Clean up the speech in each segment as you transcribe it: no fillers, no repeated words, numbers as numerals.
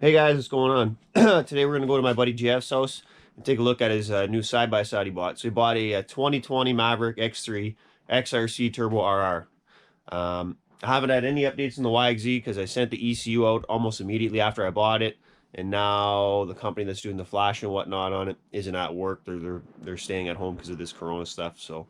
Hey guys, what's going on? Today we're going to go to my buddy Jeff's house and take a look at his new side-by-side he bought. So he bought a 2020 Maverick X3 XRC Turbo RR. I haven't had any updates in the YXZ because I sent the ECU out almost immediately after I bought it, and now the company that's doing the flash and whatnot on it isn't at work. They're staying at home because of this Corona stuff. So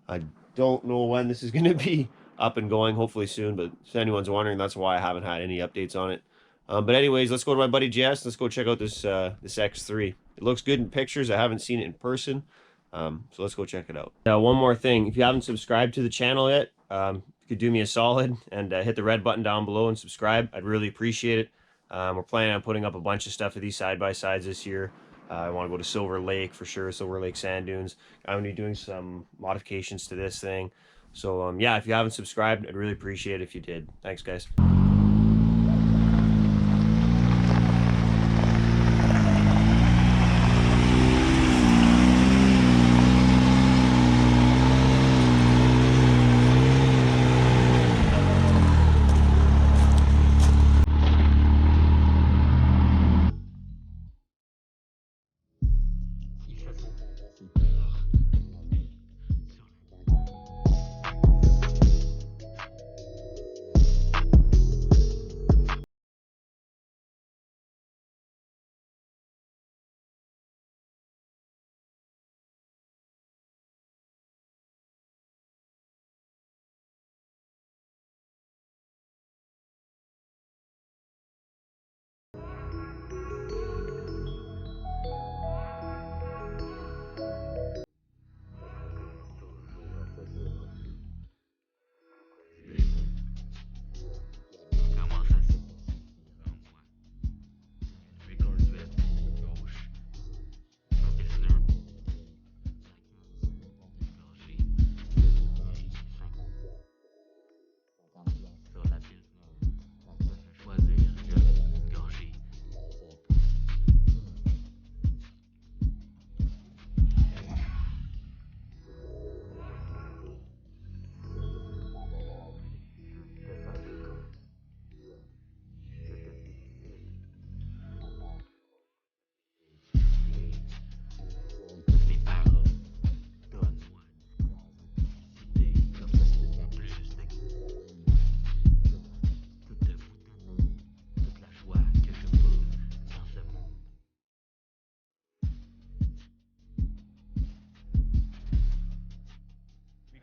I don't know when this is going to be up and going. Hopefully soon, but if anyone's wondering, that's why I haven't had any updates on it. But anyways, let's go to my buddy Jess. Let's go check out this this X3. It looks good in pictures. I haven't seen it in person, so let's go check it out. Now, one more thing: if you haven't subscribed to the channel yet, you could do me a solid and hit the red button down below and subscribe. I'd really appreciate it. We're planning on putting up a bunch of stuff for these side-by-sides this year. I want to go to Silver Lake for sure, Silver Lake Sand Dunes. I'm going to be doing some modifications to this thing. So yeah, if you haven't subscribed, I'd really appreciate it if you did. Thanks, guys.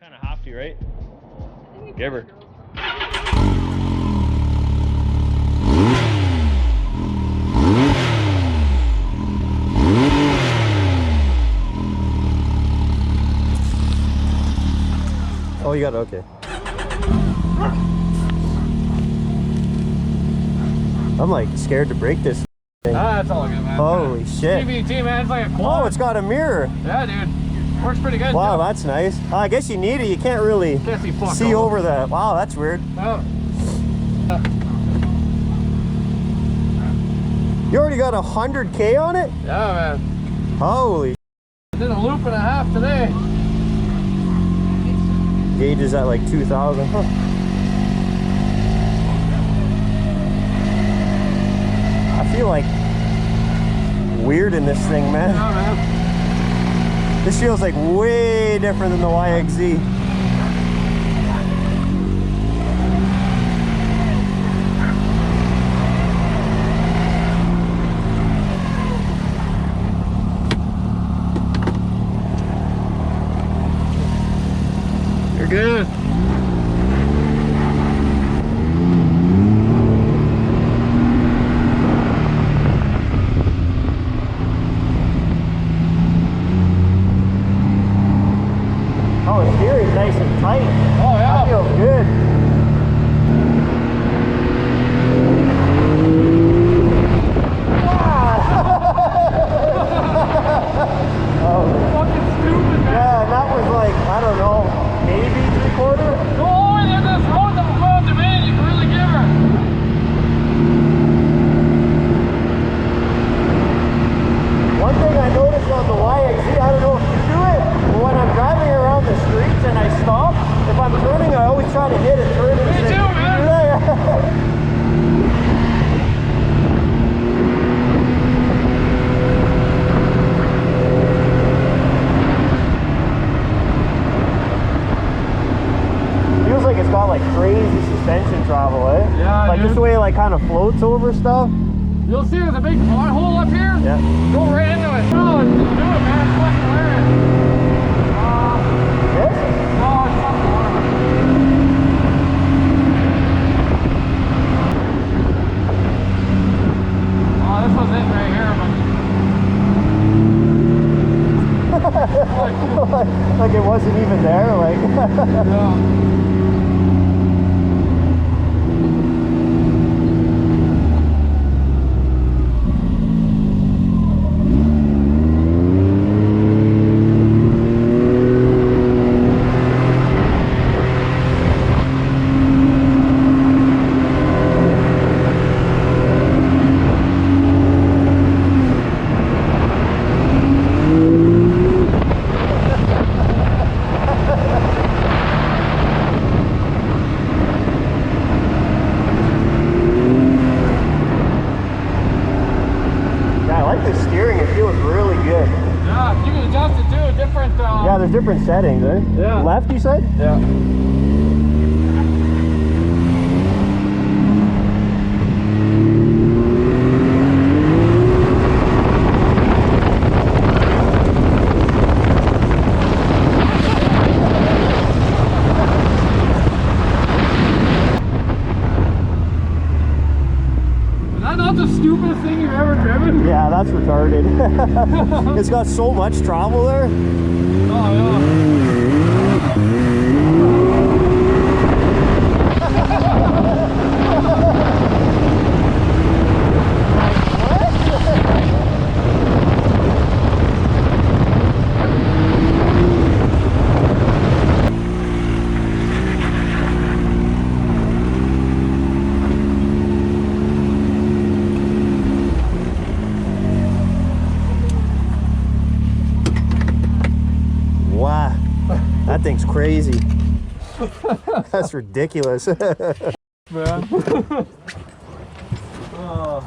Kind of have to, right? Give her. Oh, you got it, okay. I'm like scared to break this thing. That's all good, man. Holy shit. CVT, man, it's like a quad. Oh, it's got a mirror. Yeah, dude. Works pretty good. Wow, too. that's nice. I guess you need it. You can't really see over the... Wow, that's weird. Oh. You already got 100K on it? Yeah, man. Holy. I did a loop and a half today. Gauge is at like 2,000. Huh. I feel like weird in this thing, man. Yeah, man. This feels like way different than the YXZ. You're good. Oh, the steering's nice and tight. Oh, yeah. That feels good. Fucking stupid, man. Yeah, that was like, I don't know, maybe 3/4? Go over there, this road that we're going to, man. You can really give her. One thing I noticed on the YXZ, I don't know if you do it, but when I'm driving around the streets and I stop, if I'm turning, I always try to hit it suspension travel, eh? Yeah, like dude. just the way it like kind of floats over stuff. You'll see there's a big pothole up here. Yeah. Go right into it. No, it's just do it, man. It's fucking hilarious. Yes? No, it's not water. Oh, this was it right here, but like it wasn't even there, like. yeah. Yeah, you can adjust it too. Different. Yeah, there's different settings, eh? Yeah. Left, you said? Yeah. Is that not the stupidest thing you've ever driven? Yeah, that's retarded. It's got so much travel there. Oh, yeah. Wow, that thing's crazy. That's ridiculous. Man. Oh.